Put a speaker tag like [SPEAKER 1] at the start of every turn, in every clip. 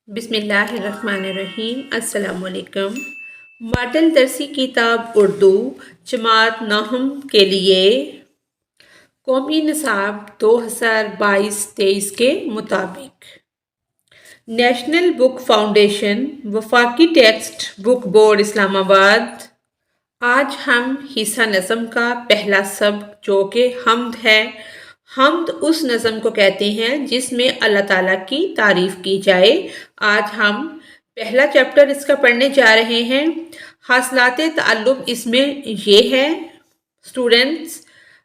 [SPEAKER 1] بسم اللہ الرحمن الرحیم۔ السلام علیکم۔ ماڈل درسی کتاب اردو جماعت نہم کے لیے قومی نصاب 2022-23 کے مطابق نیشنل بک فاؤنڈیشن وفاقی ٹیکسٹ بک بورڈ اسلام آباد۔ آج ہم حصہ نظم کا پہلا سبق جو کہ حمد ہے۔ حمد اس نظم کو کہتے ہیں جس میں اللہ تعالیٰ کی تعریف کی جائے۔ آج ہم پہلا چیپٹر اس کا پڑھنے جا رہے ہیں۔ حاصلات تعلم اس میں یہ ہے، اسٹوڈنٹس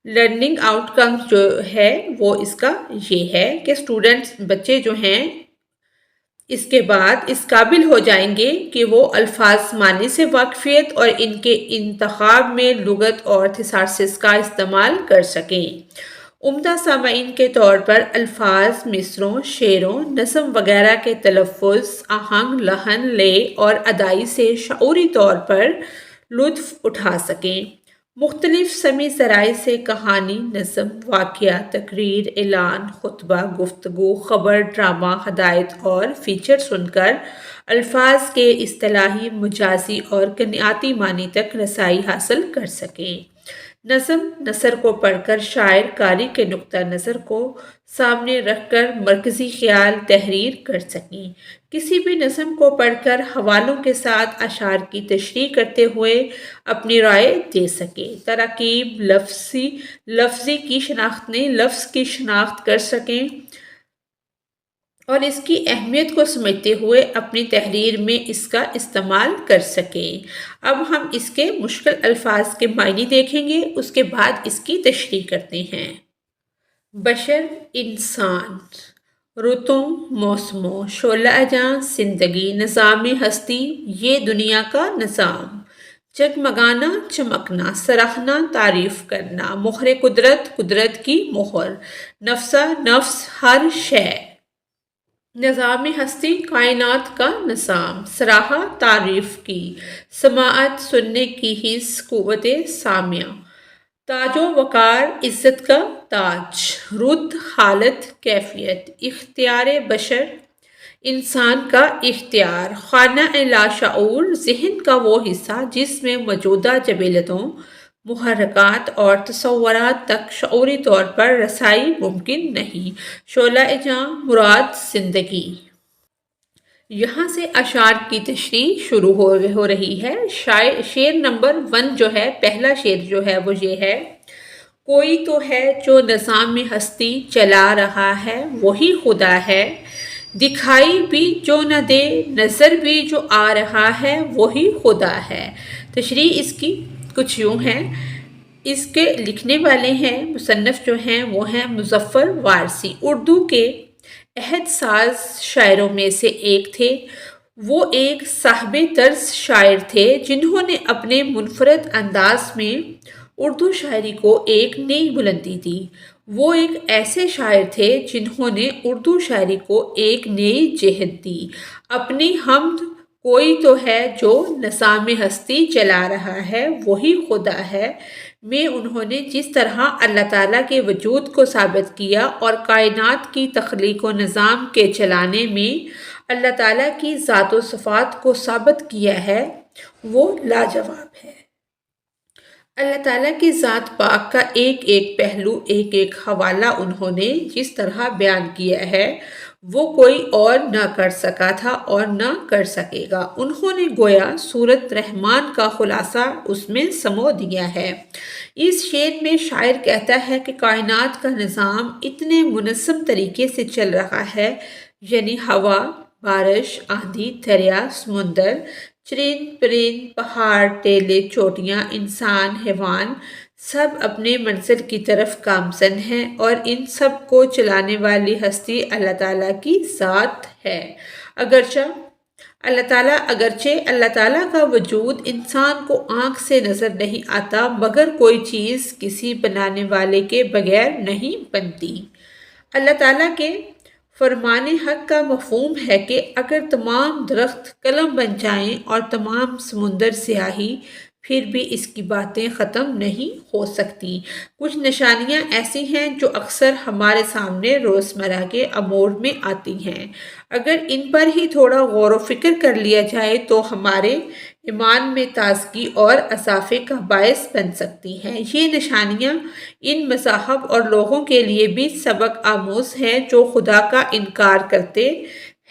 [SPEAKER 1] لرننگ آؤٹ کمز جو ہے وہ اس کا یہ ہے کہ اسٹوڈنٹس بچے جو ہیں اس کے بعد اس قابل ہو جائیں گے کہ وہ الفاظ معنی سے واقفیت اور ان کے انتخاب میں لغت اور تھیسارسس کا استعمال کر سکیں۔ عمدہ سامعین کے طور پر الفاظ، مصروں، شعروں، نظم وغیرہ کے تلفظ، آہنگ، لحن، لے اور ادائی سے شعوری طور پر لطف اٹھا سکیں۔ مختلف سمعی ذرائع سے کہانی، نظم، واقعہ، تقریر، اعلان، خطبہ، گفتگو، خبر، ڈرامہ، ہدایت اور فیچر سن کر الفاظ کے اصطلاحی، مجازی اور کنیاتی معنی تک رسائی حاصل کر سکیں۔ نظم نثر کو پڑھ کر شاعر قاری کے نقطہ نظر کو سامنے رکھ کر مرکزی خیال تحریر کر سکیں۔ کسی بھی نظم کو پڑھ کر حوالوں کے ساتھ اشعار کی تشریح کرتے ہوئے اپنی رائے دے سکیں۔ تراکیب لفظی کی شناخت نے لفظ کی شناخت کر سکیں اور اس کی اہمیت کو سمجھتے ہوئے اپنی تحریر میں اس کا استعمال کر سکیں۔ اب ہم اس کے مشکل الفاظ کے معنی دیکھیں گے، اس کے بعد اس کی تشریح کرتے ہیں۔ بشر، انسان، رتوں، موسموں، شعلہ جاں زندگی، نظام ہستی، یہ دنیا کا نظام۔ جگمگانا، چمکنا، سراہنا، تعریف کرنا، مہر قدرت، قدرت کی مہر، نفسہ، نفس، ہر شے۔ نظام ہستی، کائنات کا نظام۔ سراہا، تعریف کی۔ سماعت، سننے کی حس، قوت سامعہ۔ تاج و وقار، عزت کا تاج۔ رد، حالت، کیفیت۔ اختیار بشر، انسان کا اختیار۔ خانہ لاشعور، ذہن کا وہ حصہ جس میں موجودہ جبلتوں، محرکات اور تصورات تک شعوری طور پر رسائی ممکن نہیں۔ شعلہ جاں، مراد زندگی۔ یہاں سے اشعار کی تشریح شروع ہو رہی ہے۔ شعر نمبر 1 جو ہے، پہلا شعر جو ہے وہ یہ ہے: کوئی تو ہے جو نظام ہستی چلا رہا ہے، وہی خدا ہے۔ دکھائی بھی جو نہ دے، نظر بھی جو آ رہا ہے، وہی خدا ہے۔ تشریح اس کی کچھ یوں ہے۔ اس کے لکھنے والے ہیں، مصنف جو ہیں وہ ہیں مظفر وارثی۔ اردو کے عہد ساز شاعروں میں سے ایک تھے۔ وہ ایک صاحب طرز شاعر تھے جنہوں نے اپنے منفرد انداز میں اردو شاعری کو ایک نئی بلندی دی۔ وہ ایک ایسے شاعر تھے جنہوں نے اردو شاعری کو ایک نئی جہت دی۔ اپنی حمد کوئی تو ہے جو نظام ہستی چلا رہا ہے، وہی خدا ہے میں انہوں نے جس طرح اللہ تعالیٰ کے وجود کو ثابت کیا اور کائنات کی تخلیق و نظام کے چلانے میں اللہ تعالیٰ کی ذات و صفات کو ثابت کیا ہے، وہ لاجواب ہے۔ اللہ تعالیٰ کی ذات پاک کا ایک ایک پہلو، ایک ایک حوالہ انہوں نے جس طرح بیان کیا ہے وہ کوئی اور نہ کر سکا تھا اور نہ کر سکے گا۔ انہوں نے گویا سورۃ رحمان کا خلاصہ اس میں سمو دیا ہے۔ اس شعر میں شاعر کہتا ہے کہ کائنات کا نظام اتنے منظم طریقے سے چل رہا ہے، یعنی ہوا، بارش، آندھی، دریا، سمندر، چرند پرند، پہاڑ، ٹیلے، چوٹیاں، انسان، حیوان، سب اپنے منزل کی طرف گامزن ہیں اور ان سب کو چلانے والی ہستی اللہ تعالیٰ کی ذات ہے۔ اگرچہ اللہ تعالیٰ کا وجود انسان کو آنکھ سے نظر نہیں آتا، مگر کوئی چیز کسی بنانے والے کے بغیر نہیں بنتی۔ اللہ تعالیٰ کے فرمان حق کا مفہوم ہے کہ اگر تمام درخت قلم بن جائیں اور تمام سمندر سیاہی پھر بھی اس کی باتیں ختم نہیں ہو سکتی۔ کچھ نشانیاں ایسی ہیں جو اکثر ہمارے سامنے روزمرہ کے امور میں آتی ہیں۔ اگر ان پر ہی تھوڑا غور و فکر کر لیا جائے تو ہمارے ایمان میں تازگی اور اضافے کا باعث بن سکتی ہیں۔ یہ نشانیاں ان مذاہب اور لوگوں کے لیے بھی سبق آموز ہیں جو خدا کا انکار کرتے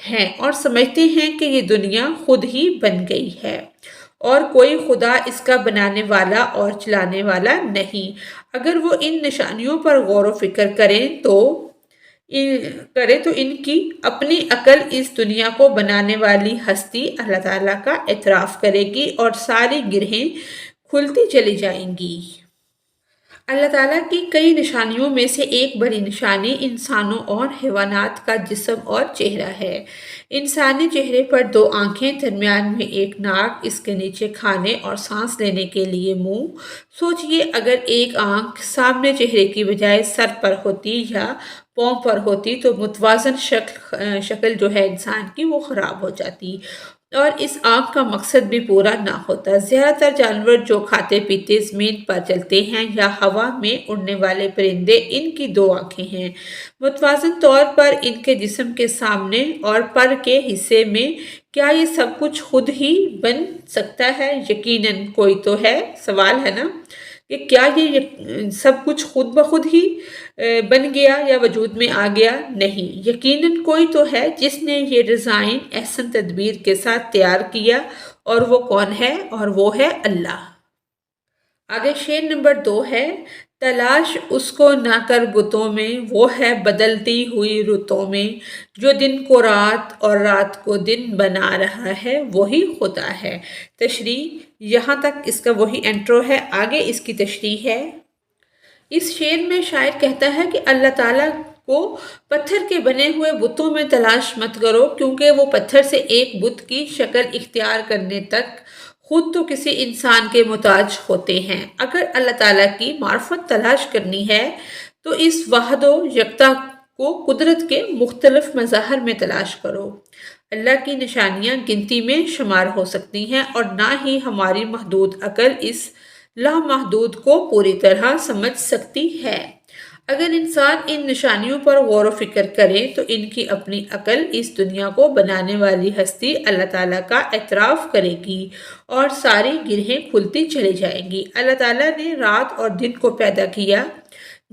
[SPEAKER 1] ہیں اور سمجھتے ہیں کہ یہ دنیا خود ہی بن گئی ہے اور کوئی خدا اس کا بنانے والا اور چلانے والا نہیں۔ اگر وہ ان نشانیوں پر غور و فکر کریں تو ان کی اپنی عقل اس دنیا کو بنانے والی ہستی اللہ تعالیٰ کا اعتراف کرے گی اور ساری گرہیں کھلتی چلی جائیں گی۔ اللہ تعالیٰ کی کئی نشانیوں میں سے ایک بڑی نشانی انسانوں اور حیوانات کا جسم اور چہرہ ہے۔ انسانی چہرے پر 2 آنکھیں، درمیان میں ایک ناک، اس کے نیچے کھانے اور سانس لینے کے لیے منہ۔ سوچئے اگر ایک آنکھ سامنے چہرے کی بجائے سر پر ہوتی یا پاؤں پر ہوتی تو متوازن شکل جو ہے انسان کی وہ خراب ہو جاتی اور اس آنکھ کا مقصد بھی پورا نہ ہوتا۔ زیادہ تر جانور جو کھاتے پیتے زمین پر چلتے ہیں یا ہوا میں اڑنے والے پرندے، ان کی 2 آنکھیں ہیں۔ متوازن طور پر ان کے جسم کے سامنے اور پر کے حصے میں کیا یہ سب کچھ خود ہی بن سکتا ہے؟ یقیناً کوئی تو ہے۔ سوال ہے نا کہ کیا یہ سب کچھ خود بخود ہی بن گیا یا وجود میں آ گیا؟ نہیں، یقیناً کوئی تو ہے جس نے یہ ڈیزائن احسن تدبیر کے ساتھ تیار کیا، اور وہ کون ہے؟ اور وہ ہے اللہ۔ آگے شعر نمبر 2 ہے: تلاش اس کو نہ کر بتوں میں، وہ ہے بدلتی ہوئی رتوں میں، جو دن کو رات اور رات کو دن بنا رہا ہے، وہی خدا ہے۔ تشریح: یہاں تک اس کا وہی انٹرو ہے، آگے اس کی تشریح ہے۔ اس شعر میں شاعر کہتا ہے کہ اللہ تعالیٰ کو پتھر کے بنے ہوئے بتوں میں تلاش مت کرو، کیونکہ وہ پتھر سے ایک بت کی شکل اختیار کرنے تک خود تو کسی انسان کے محتاج ہوتے ہیں۔ اگر اللہ تعالیٰ کی معرفت تلاش کرنی ہے تو اس واحد و یکتا کو قدرت کے مختلف مظاہر میں تلاش کرو۔ اللہ کی نشانیاں گنتی میں شمار ہو سکتی ہیں اور نہ ہی ہماری محدود عقل اس لامحدود کو پوری طرح سمجھ سکتی ہے۔ اگر انسان ان نشانیوں پر غور و فکر کرے تو ان کی اپنی عقل اس دنیا کو بنانے والی ہستی اللہ تعالیٰ کا اعتراف کرے گی اور ساری گرہیں کھلتی چلی جائیں گی۔ اللہ تعالیٰ نے رات اور دن کو پیدا کیا،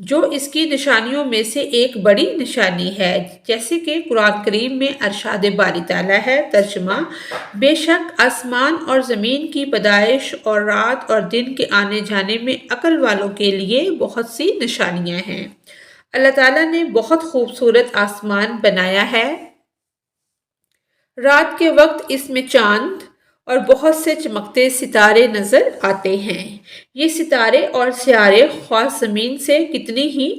[SPEAKER 1] جو اس کی نشانیوں میں سے ایک بڑی نشانی ہے، جیسے کہ قرآن کریم میں ارشاد باری تعالیٰ ہے۔ ترجمہ: بے شک آسمان اور زمین کی پیدائش اور رات اور دن کے آنے جانے میں عقل والوں کے لیے بہت سی نشانیاں ہیں۔ اللہ تعالیٰ نے بہت خوبصورت آسمان بنایا ہے۔ رات کے وقت اس میں چاند اور بہت سے چمکتے ستارے نظر آتے ہیں۔ یہ ستارے اور سیارے خواہ زمین سے کتنی ہی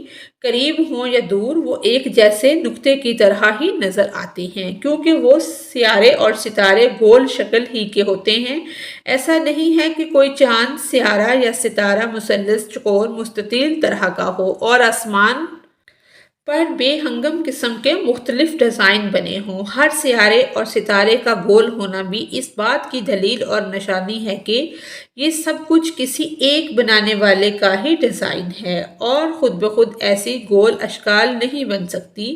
[SPEAKER 1] قریب ہوں یا دور، وہ ایک جیسے نقطے کی طرح ہی نظر آتے ہیں، کیونکہ وہ سیارے اور ستارے گول شکل ہی کے ہوتے ہیں۔ ایسا نہیں ہے کہ کوئی چاند، سیارہ یا ستارہ مثلث، چوکور، مستطیل طرح کا ہو اور آسمان پر بے ہنگم قسم کے مختلف ڈیزائن بنے ہوں۔ ہر سیارے اور ستارے کا گول ہونا بھی اس بات کی دلیل اور نشانی ہے کہ یہ سب کچھ کسی ایک بنانے والے کا ہی ڈیزائن ہے اور خود بخود ایسی گول اشکال نہیں بن سکتی۔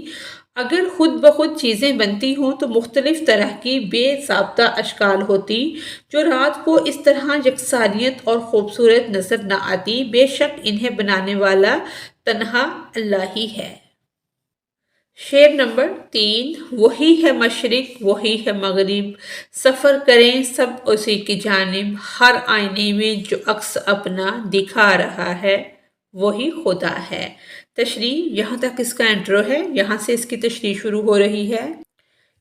[SPEAKER 1] اگر خود بخود چیزیں بنتی ہوں تو مختلف طرح کی بے ضابطہ اشکال ہوتی، جو رات کو اس طرح یکسانیت اور خوبصورت نظر نہ آتی۔ بے شک انہیں بنانے والا تنہا اللہ ہی ہے۔ شعر نمبر 3: وہی ہے مشرق، وہی ہے مغرب، سفر کریں سب اسی کی جانب، ہر آئینے میں جو عکس اپنا دکھا رہا ہے، وہی خدا ہے۔ تشریح: یہاں تک اس کا انٹرو ہے، یہاں سے اس کی تشریح شروع ہو رہی ہے۔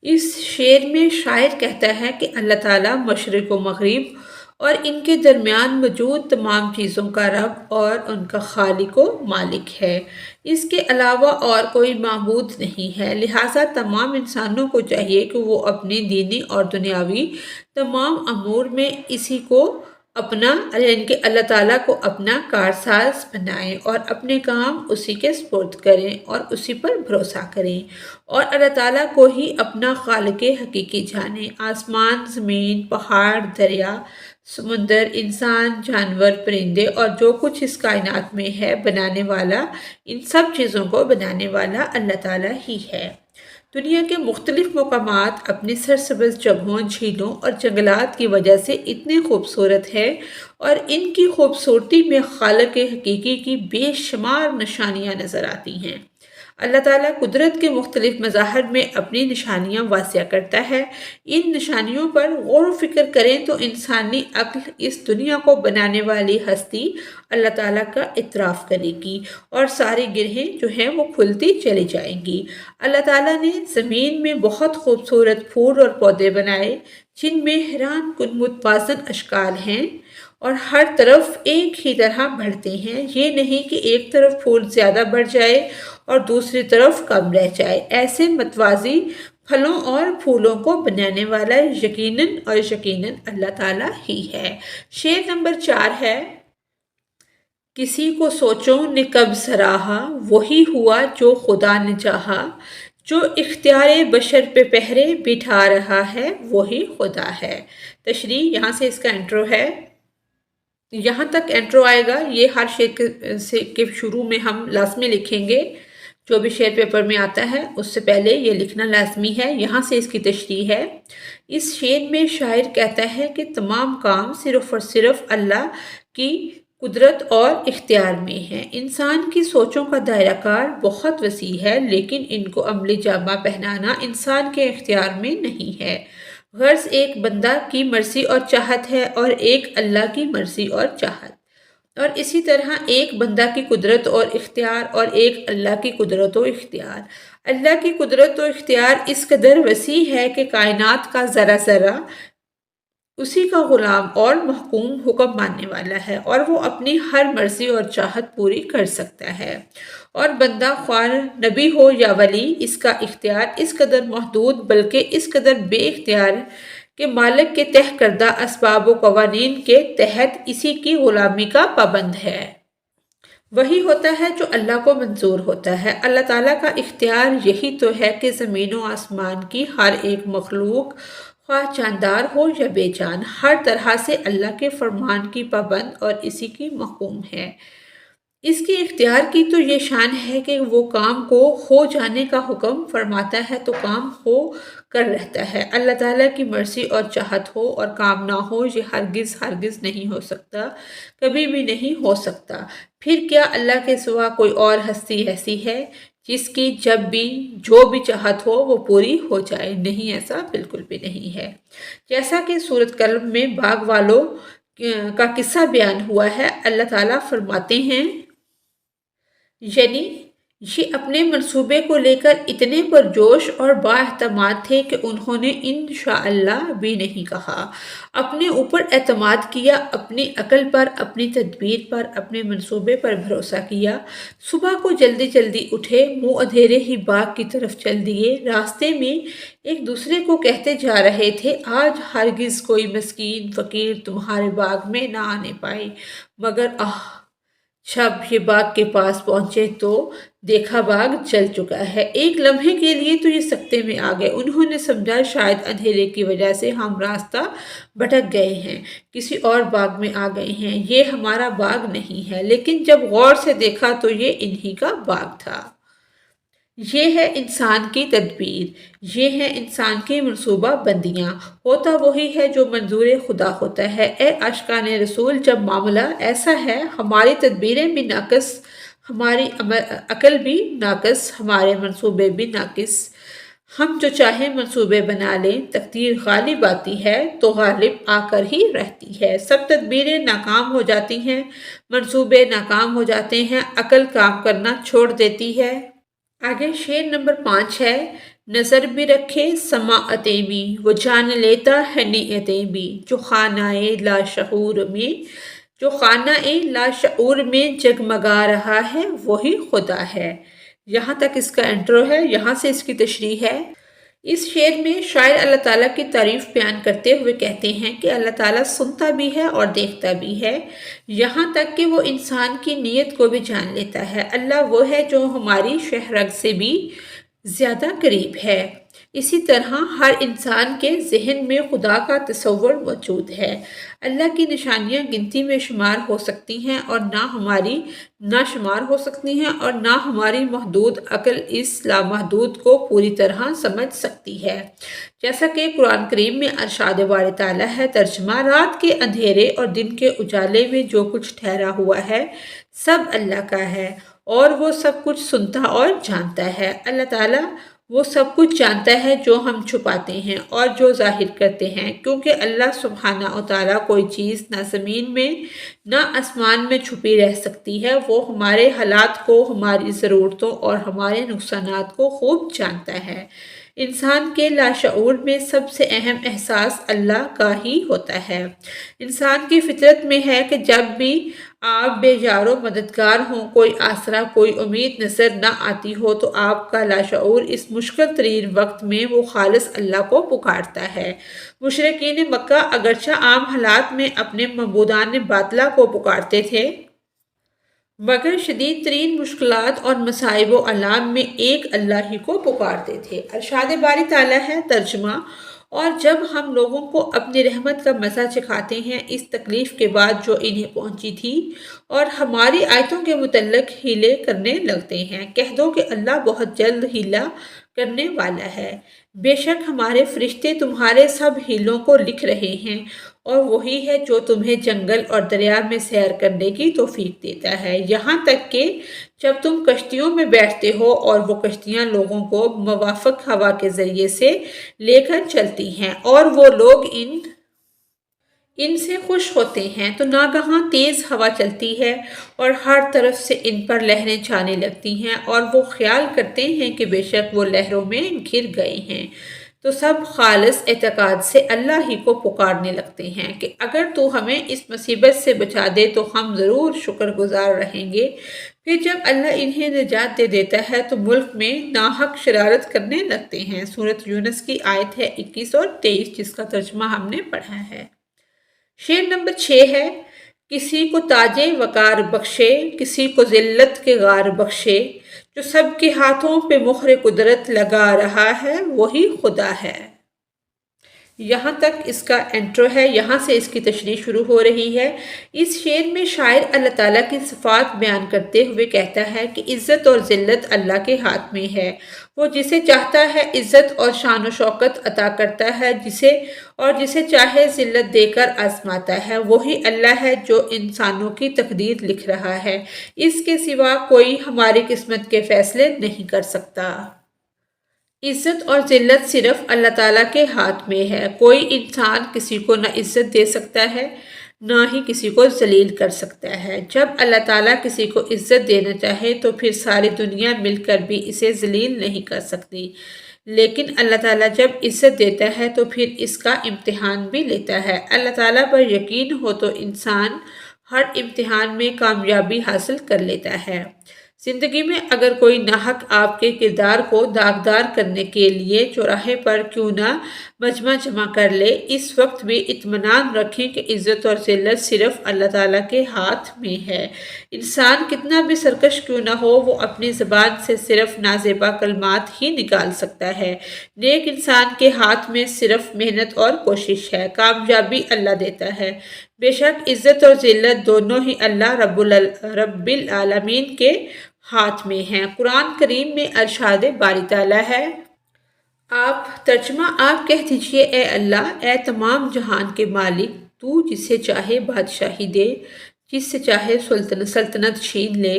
[SPEAKER 1] اس شعر میں شاعر کہتا ہے کہ اللہ تعالیٰ مشرق و مغرب اور ان کے درمیان موجود تمام چیزوں کا رب اور ان کا خالق و مالک ہے۔ اس کے علاوہ اور کوئی معبود نہیں ہے، لہٰذا تمام انسانوں کو چاہیے کہ وہ اپنے دینی اور دنیاوی تمام امور میں اسی کو یعنی کہ اللہ تعالیٰ کو اپنا کارساز بنائیں اور اپنے کام اسی کے سپرد کریں اور اسی پر بھروسہ کریں اور اللہ تعالیٰ کو ہی اپنا خالق حقیقی جانیں۔ آسمان، زمین، پہاڑ، دریا، سمندر، انسان، جانور، پرندے اور جو کچھ اس کائنات میں ہے بنانے والا، ان سب چیزوں کو بنانے والا اللہ تعالیٰ ہی ہے۔ دنیا کے مختلف مقامات اپنی سرسبز جگہوں، جھیلوں اور جنگلات کی وجہ سے اتنے خوبصورت ہے اور ان کی خوبصورتی میں خالق حقیقی کی بے شمار نشانیاں نظر آتی ہیں۔ اللہ تعالیٰ قدرت کے مختلف مظاہر میں اپنی نشانیاں واضح کرتا ہے۔ ان نشانیوں پر غور و فکر کریں تو انسانی عقل اس دنیا کو بنانے والی ہستی اللہ تعالیٰ کا اعتراف کرے گی اور ساری گرہیں جو ہیں وہ کھلتی چلی جائیں گی۔ اللہ تعالیٰ نے زمین میں بہت خوبصورت پھول اور پودے بنائے جن میں حیران کن متوازن اشکال ہیں اور ہر طرف ایک ہی طرح بڑھتے ہیں۔ یہ نہیں کہ ایک طرف پھول زیادہ بڑھ جائے اور دوسری طرف کم رہ جائے۔ ایسے متوازی پھلوں اور پھولوں کو بنانے والا یقیناً اللہ تعالیٰ ہی ہے۔ شعر نمبر 4 ہے: کسی کو سوچوں نے کب سراہا، وہی ہوا جو خدا نے چاہا، جو اختیار بشر پہ پہرے بٹھا رہا ہے وہی خدا ہے۔ تشریح یہاں سے اس کا انٹرو ہے، یہاں تک انٹرو آئے گا، یہ ہر شعر کے شروع میں ہم لازمی لکھیں گے۔ جو بھی شعر پیپر میں آتا ہے اس سے پہلے یہ لکھنا لازمی ہے۔ یہاں سے اس کی تشریح ہے۔ اس شعر میں شاعر کہتا ہے کہ تمام کام صرف اور صرف اللہ کی قدرت اور اختیار میں ہے۔ انسان کی سوچوں کا دائرہ کار بہت وسیع ہے، لیکن ان کو عملی جامہ پہنانا انسان کے اختیار میں نہیں ہے۔ غرض ایک بندہ کی مرضی اور چاہت ہے اور ایک اللہ کی مرضی اور چاہت، اور اسی طرح ایک بندہ کی قدرت اور اختیار اور ایک اللہ کی قدرت و اختیار۔ اللہ کی قدرت و اختیار اس قدر وسیع ہے کہ کائنات کا ذرہ ذرہ اسی کا غلام اور محکوم حکم ماننے والا ہے اور وہ اپنی ہر مرضی اور چاہت پوری کر سکتا ہے، اور بندہ خواہ نبی ہو یا ولی، اس کا اختیار اس قدر محدود بلکہ اس قدر بے اختیار کہ مالک کے طے کردہ اسباب و قوانین کے تحت اسی کی غلامی کا پابند ہے۔ وہی ہوتا ہے جو اللہ کو منظور ہوتا ہے۔ اللہ تعالیٰ کا اختیار یہی تو ہے کہ زمین و آسمان کی ہر ایک مخلوق، خواہ جاندار ہو یا بے جان، ہر طرح سے اللہ کے فرمان کی پابند اور اسی کی محکوم ہے۔ اس کے اختیار کی تو یہ شان ہے کہ وہ کام کو ہو جانے کا حکم فرماتا ہے تو کام ہو کر رہتا ہے۔ اللہ تعالیٰ کی مرضی اور چاہت ہو اور کام نہ ہو، یہ ہرگز نہیں ہو سکتا، کبھی بھی نہیں ہو سکتا۔ پھر کیا اللہ کے سوا کوئی اور ہستی ایسی ہے جس کی جب بھی جو بھی چاہت ہو وہ پوری ہو جائے؟ نہیں، ایسا بالکل بھی نہیں ہے۔ جیسا کہ سورۃ قلم میں باغ والوں کا قصہ بیان ہوا ہے، اللہ تعالیٰ فرماتے ہیں، یعنی یہ اپنے منصوبے کو لے کر اتنے پرجوش اور بااعتماد تھے کہ انہوں نے انشاءاللہ بھی نہیں کہا۔ اپنے اوپر اعتماد کیا، اپنی عقل پر، اپنی تدبیر پر، اپنے منصوبے پر بھروسہ کیا۔ صبح کو جلدی اٹھے، منہ اندھیرے ہی باغ کی طرف چل دیے۔ راستے میں ایک دوسرے کو کہتے جا رہے تھے، آج ہرگز کوئی مسکین فقیر تمہارے باغ میں نہ آنے پائے، مگر جب یہ باغ کے پاس پہنچے تو دیکھا باغ جل چکا ہے۔ ایک لمحے کے لیے تو یہ سکتے میں آ گئے۔ انہوں نے سمجھا شاید اندھیرے کی وجہ سے ہم راستہ بھٹک گئے ہیں، کسی اور باغ میں آ گئے ہیں، یہ ہمارا باغ نہیں ہے۔ لیکن جب غور سے دیکھا تو یہ انہی کا باغ تھا۔ یہ ہے انسان کی تدبیر، یہ ہے انسان کی منصوبہ بندیاں۔ ہوتا وہی ہے جو منظور خدا ہوتا ہے۔ اے عاشقان رسول، جب معاملہ ایسا ہے، ہماری تدبیریں بھی ناقص، ہماری عقل بھی ناقص، ہمارے منصوبے بھی ناقص، ہم جو چاہے منصوبے بنا لیں، تقدیر غالب آتی ہے تو غالب آ کر ہی رہتی ہے۔ سب تدبیریں ناکام ہو جاتی ہیں، منصوبے ناکام ہو جاتے ہیں، عقل کام کرنا چھوڑ دیتی ہے۔ آگے شعر نمبر 5 ہے: نظر بھی رکھے سماعتیں بھی، وہ جان لیتا ہے نیتیں بھی، جو خانہ لاشعور میں جگمگا رہا ہے وہی خدا ہے۔ یہاں تک اس کا انٹرو ہے، یہاں سے اس کی تشریح ہے۔ اس شعر میں شاعر اللہ تعالیٰ کی تعریف بیان کرتے ہوئے کہتے ہیں کہ اللہ تعالیٰ سنتا بھی ہے اور دیکھتا بھی ہے، یہاں تک کہ وہ انسان کی نیت کو بھی جان لیتا ہے۔ اللہ وہ ہے جو ہماری شہ رگ سے بھی زیادہ قریب ہے۔ اسی طرح ہر انسان کے ذہن میں خدا کا تصور موجود ہے۔ اللہ کی نشانیاں گنتی میں شمار ہو سکتی ہیں اور نہ شمار ہو سکتی ہیں، اور نہ ہماری محدود عقل اس لامحدود کو پوری طرح سمجھ سکتی ہے۔ جیسا کہ قرآن کریم میں ارشاد باری تعالیٰ ہے، ترجمہ: رات کے اندھیرے اور دن کے اجالے میں جو کچھ ٹھہرا ہوا ہے سب اللہ کا ہے، اور وہ سب کچھ سنتا اور جانتا ہے۔ اللہ تعالیٰ وہ سب کچھ جانتا ہے جو ہم چھپاتے ہیں اور جو ظاہر کرتے ہیں، کیونکہ اللہ سبحانہ و تعالیٰ کوئی چیز نہ زمین میں نہ آسمان میں چھپی رہ سکتی ہے۔ وہ ہمارے حالات کو، ہماری ضرورتوں اور ہمارے نقصانات کو خوب جانتا ہے۔ انسان کے لاشعور میں سب سے اہم احساس اللہ کا ہی ہوتا ہے۔ انسان کی فطرت میں ہے کہ جب بھی آپ بے یار و مددگار ہوں، کوئی آسرا، کوئی امید نظر نہ آتی ہو، تو آپ کا لاشعور اس مشکل ترین وقت میں وہ خالص اللہ کو پکارتا ہے۔ مشرکین مکہ اگرچہ عام حالات میں اپنے معبودان باطلہ کو پکارتے تھے، مگر شدید ترین مشکلات اور مصائب و آلام میں ایک اللہ ہی کو پکارتے تھے۔ ارشاد باری تعالیٰ ہے، ترجمہ: اور جب ہم لوگوں کو اپنی رحمت کا مزہ چکھاتے ہیں اس تکلیف کے بعد جو انہیں پہنچی تھی، اور ہماری آیتوں کے متعلق ہیلے کرنے لگتے ہیں، کہہ دو کہ اللہ بہت جلد ہیلا کرنے والا ہے۔ بے شک ہمارے فرشتے تمہارے سب ہیلوں کو لکھ رہے ہیں، اور وہی ہے جو تمہیں جنگل اور دریا میں سیر کرنے کی توفیق دیتا ہے، یہاں تک کہ جب تم کشتیوں میں بیٹھتے ہو اور وہ کشتیاں لوگوں کو موافق ہوا کے ذریعے سے لے کر چلتی ہیں، اور وہ لوگ ان سے خوش ہوتے ہیں، تو ناگہاں تیز ہوا چلتی ہے اور ہر طرف سے ان پر لہریں چھانے لگتی ہیں، اور وہ خیال کرتے ہیں کہ بے شک وہ لہروں میں گر گئے ہیں، تو سب خالص اعتقاد سے اللہ ہی کو پکارنے لگتے ہیں کہ اگر تو ہمیں اس مصیبت سے بچا دے تو ہم ضرور شکر گزار رہیں گے۔ پھر جب اللہ انہیں نجات دے دیتا ہے تو ملک میں ناحق شرارت کرنے لگتے ہیں۔ سورۃ یونس کی آیت ہے 21 اور 23، جس کا ترجمہ ہم نے پڑھا ہے۔ شعر نمبر 6 ہے، کسی کو تاج وقار بخشے، کسی کو ذلت کے غار بخشے، جو سب کے ہاتھوں پہ مہر قدرت لگا رہا ہے وہی خدا ہے۔ یہاں تک اس کا انٹرو ہے، یہاں سے اس کی تشریح شروع ہو رہی ہے۔ اس شعر میں شاعر اللہ تعالیٰ کی صفات بیان کرتے ہوئے کہتا ہے کہ عزت اور ذلت اللہ کے ہاتھ میں ہے۔ وہ جسے چاہتا ہے عزت اور شان و شوکت عطا کرتا ہے، جسے چاہے ذلت دے کر آزماتا ہے۔ وہی اللہ ہے جو انسانوں کی تقدیر لکھ رہا ہے، اس کے سوا کوئی ہماری قسمت کے فیصلے نہیں کر سکتا۔ عزت اور ذلت صرف اللہ تعالیٰ کے ہاتھ میں ہے۔ کوئی انسان کسی کو نہ عزت دے سکتا ہے نہ ہی کسی کو ذلیل کر سکتا ہے۔ جب اللہ تعالیٰ کسی کو عزت دینا چاہے تو پھر ساری دنیا مل کر بھی اسے ذلیل نہیں کر سکتی، لیکن اللہ تعالیٰ جب عزت دیتا ہے تو پھر اس کا امتحان بھی لیتا ہے۔ اللہ تعالیٰ پر یقین ہو تو انسان ہر امتحان میں کامیابی حاصل کر لیتا ہے۔ زندگی میں اگر کوئی ناحق آپ کے کردار کو داغدار کرنے کے لیے چوراہے پر کیوں نہ مجمع جمع کر لے، اس وقت بھی اطمینان رکھیں کہ عزت اور ذلت صرف اللہ تعالیٰ کے ہاتھ میں ہے۔ انسان کتنا بھی سرکش کیوں نہ ہو، وہ اپنی زبان سے صرف نازیبا کلمات ہی نکال سکتا ہے۔ نیک انسان کے ہاتھ میں صرف محنت اور کوشش ہے، کامیابی اللہ دیتا ہے۔ بے شک عزت اور ذلت دونوں ہی اللہ رب العالمین کے ہاتھ میں ہیں۔ قرآن کریم میں ارشاد باری تعالیٰ ہے، ترجمہ: آپ کہہ دیجئے اے اللہ، اے تمام جہان کے مالک، تو جسے چاہے بادشاہی دے، جس سے چاہے سلطنت چھین لے،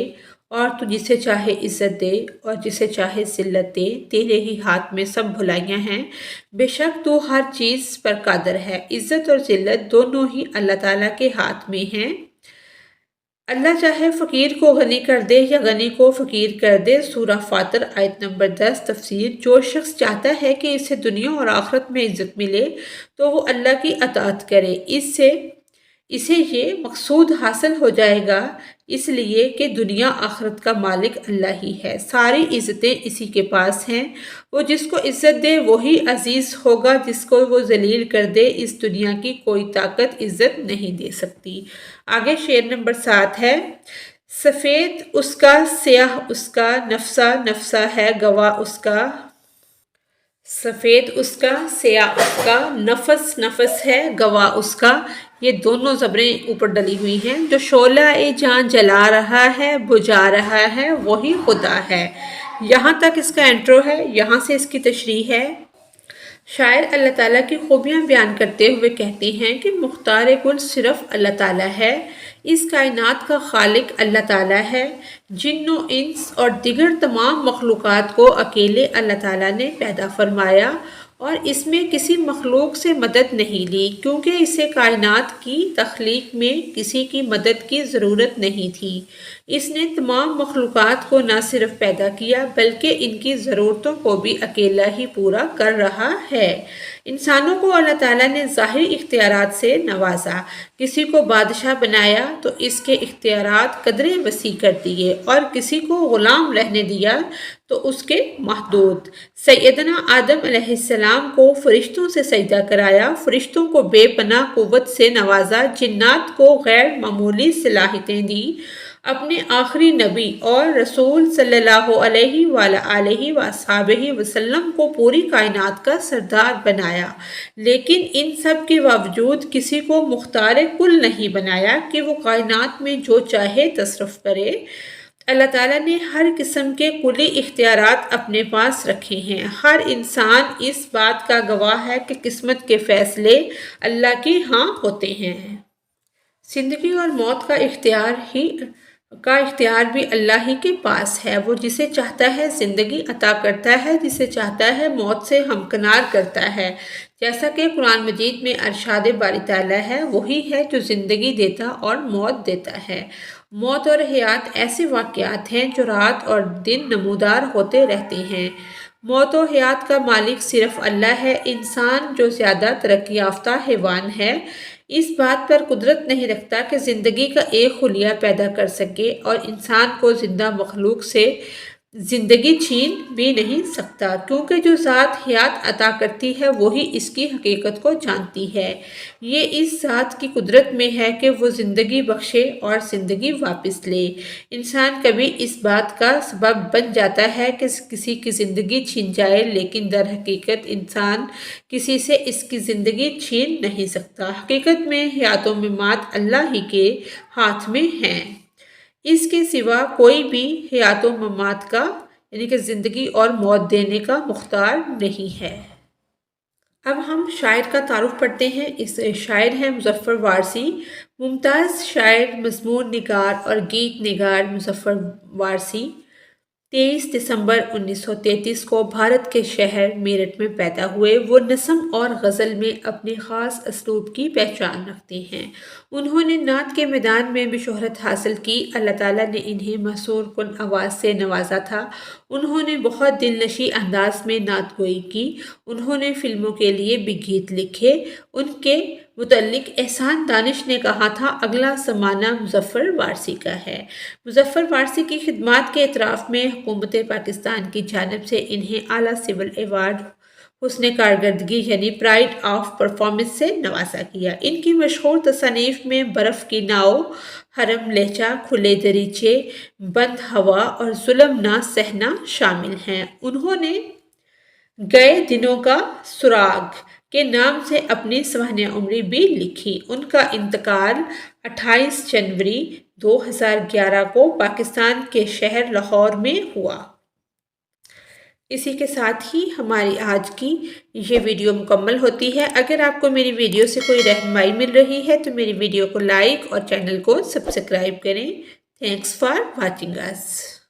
[SPEAKER 1] اور تو جسے چاہے عزت دے اور جسے چاہے ذلت دے، تیرے ہی ہاتھ میں سب بھلائیاں ہیں، بے شک تو ہر چیز پر قادر ہے۔ عزت اور ذلت دونوں ہی اللہ تعالیٰ کے ہاتھ میں ہیں۔ اللہ چاہے فقیر کو غنی کر دے یا غنی کو فقیر کر دے۔ سورہ فاطر آیت نمبر 10 تفسیر: جو شخص چاہتا ہے کہ اسے دنیا اور آخرت میں عزت ملے تو وہ اللہ کی اطاعت کرے، اسے یہ مقصود حاصل ہو جائے گا، اس لیے کہ دنیا آخرت کا مالک اللہ ہی ہے، ساری عزتیں اسی کے پاس ہیں۔ وہ جس کو عزت دے وہی عزیز ہوگا، جس کو وہ ذلیل کر دے اس دنیا کی کوئی طاقت عزت نہیں دے سکتی۔ آگے شعر نمبر 7 ہے، سفید اس کا سیاہ اس کا نفسہ نفسہ ہے گواہ اس کا سفید اس کا سیاہ اس کا نفس نفس ہے گواہ اس کا یہ دونوں زبریں اوپر ڈلی ہوئی ہیں جو شعلہ جان جلا رہا ہے بجھا رہا ہے وہی خدا ہے یہاں تک اس کا انٹرو ہے یہاں سے اس کی تشریح ہے شاعر اللہ تعالیٰ کی خوبیاں بیان کرتے ہوئے کہتے ہیں کہ مختار کل صرف اللہ تعالیٰ ہے اس کائنات کا خالق اللہ تعالیٰ ہے جن و انس اور دیگر تمام مخلوقات کو اکیلے اللہ تعالیٰ نے پیدا فرمایا اور اس میں کسی مخلوق سے مدد نہیں لی کیونکہ اسے کائنات کی تخلیق میں کسی کی مدد کی ضرورت نہیں تھی اس نے تمام مخلوقات کو نہ صرف پیدا کیا بلکہ ان کی ضرورتوں کو بھی اکیلا ہی پورا کر رہا ہے انسانوں کو اللہ تعالیٰ نے ظاہری اختیارات سے نوازا کسی کو بادشاہ بنایا تو اس کے اختیارات قدرے وسیع کر دیے اور کسی کو غلام رہنے دیا تو اس کے محدود سیدنا آدم علیہ السلام کو فرشتوں سے سجدہ کرایا فرشتوں کو بے پناہ قوت سے نوازا جنات کو غیر معمولی صلاحیتیں دی اپنے آخری نبی اور رسول صلی اللہ علیہ وآلہ وصحبہ وسلم کو پوری کائنات کا سردار بنایا لیکن ان سب کے باوجود کسی کو مختار کل نہیں بنایا کہ وہ کائنات میں جو چاہے تصرف کرے اللہ تعالیٰ نے ہر قسم کے کلی اختیارات اپنے پاس رکھے ہیں ہر انسان اس بات کا گواہ ہے کہ قسمت کے فیصلے اللہ کے ہاں ہوتے ہیں زندگی اور موت کا اختیار بھی اللہ ہی کے پاس ہے وہ جسے چاہتا ہے زندگی عطا کرتا ہے جسے چاہتا ہے موت سے ہمکنار کرتا ہے جیسا کہ قرآن مجید میں ارشاد باری تعالیٰ ہے وہی ہے جو زندگی دیتا اور موت دیتا ہے موت اور حیات ایسے واقعات ہیں جو رات اور دن نمودار ہوتے رہتے ہیں موت و حیات کا مالک صرف اللہ ہے انسان جو زیادہ ترقی یافتہ حیوان ہے اس بات پر قدرت نہیں رکھتا کہ زندگی کا ایک خلیہ پیدا کر سکے اور انسان کو زندہ مخلوق سے زندگی چھین بھی نہیں سکتا کیونکہ جو ذات حیات عطا کرتی ہے وہی اس کی حقیقت کو جانتی ہے یہ اس ذات کی قدرت میں ہے کہ وہ زندگی بخشے اور زندگی واپس لے انسان کبھی اس بات کا سبب بن جاتا ہے کہ کسی کی زندگی چھین جائے لیکن در حقیقت انسان کسی سے اس کی زندگی چھین نہیں سکتا حقیقت میں حیات و ممات اللہ ہی کے ہاتھ میں ہیں اس کے سوا کوئی بھی حیات و ممات کا یعنی کہ زندگی اور موت دینے کا مختار نہیں ہے اب ہم شاعر کا تعارف پڑھتے ہیں اس شاعر ہیں مظفر وارثی ممتاز شاعر مضمون نگار اور گیت نگار مظفر وارثی 23 دسمبر 1933 کو بھارت کے شہر میرٹھ میں پیدا ہوئے وہ نظم اور غزل میں اپنے خاص اسلوب کی پہچان رکھتے ہیں انہوں نے نعت کے میدان میں بھی شہرت حاصل کی اللہ تعالیٰ نے انہیں محصور کن آواز سے نوازا تھا انہوں نے بہت دل نشیں انداز میں نعت گوئی کی انہوں نے فلموں کے لیے بھی گیت لکھے ان کے متعلق احسان دانش نے کہا تھا اگلا زمانہ مظفر وارثی کا ہے مظفر وارثی کی خدمات کے اعتراف میں حکومت پاکستان کی جانب سے انہیں اعلیٰ سول ایوارڈ حسن کارکردگی یعنی پرائڈ آف پرفارمنس سے نوازا گیا ان کی مشہور تصانیف میں برف کی ناؤ حرم لہجہ کھلے دریچے بند ہوا اور ظلم نہ سہنا شامل ہیں انہوں نے گئے دنوں کا سراغ کے نام سے اپنی سوانح عمری بھی لکھی ان کا انتقال 28 جنوری 2011 کو پاکستان کے شہر لاہور میں ہوا اسی کے ساتھ ہی ہماری آج کی یہ ویڈیو مکمل ہوتی ہے اگر آپ کو میری ویڈیو سے کوئی رہنمائی مل رہی ہے تو میری ویڈیو کو لائک اور چینل کو سبسکرائب کریں تھینکس فار واچنگ اس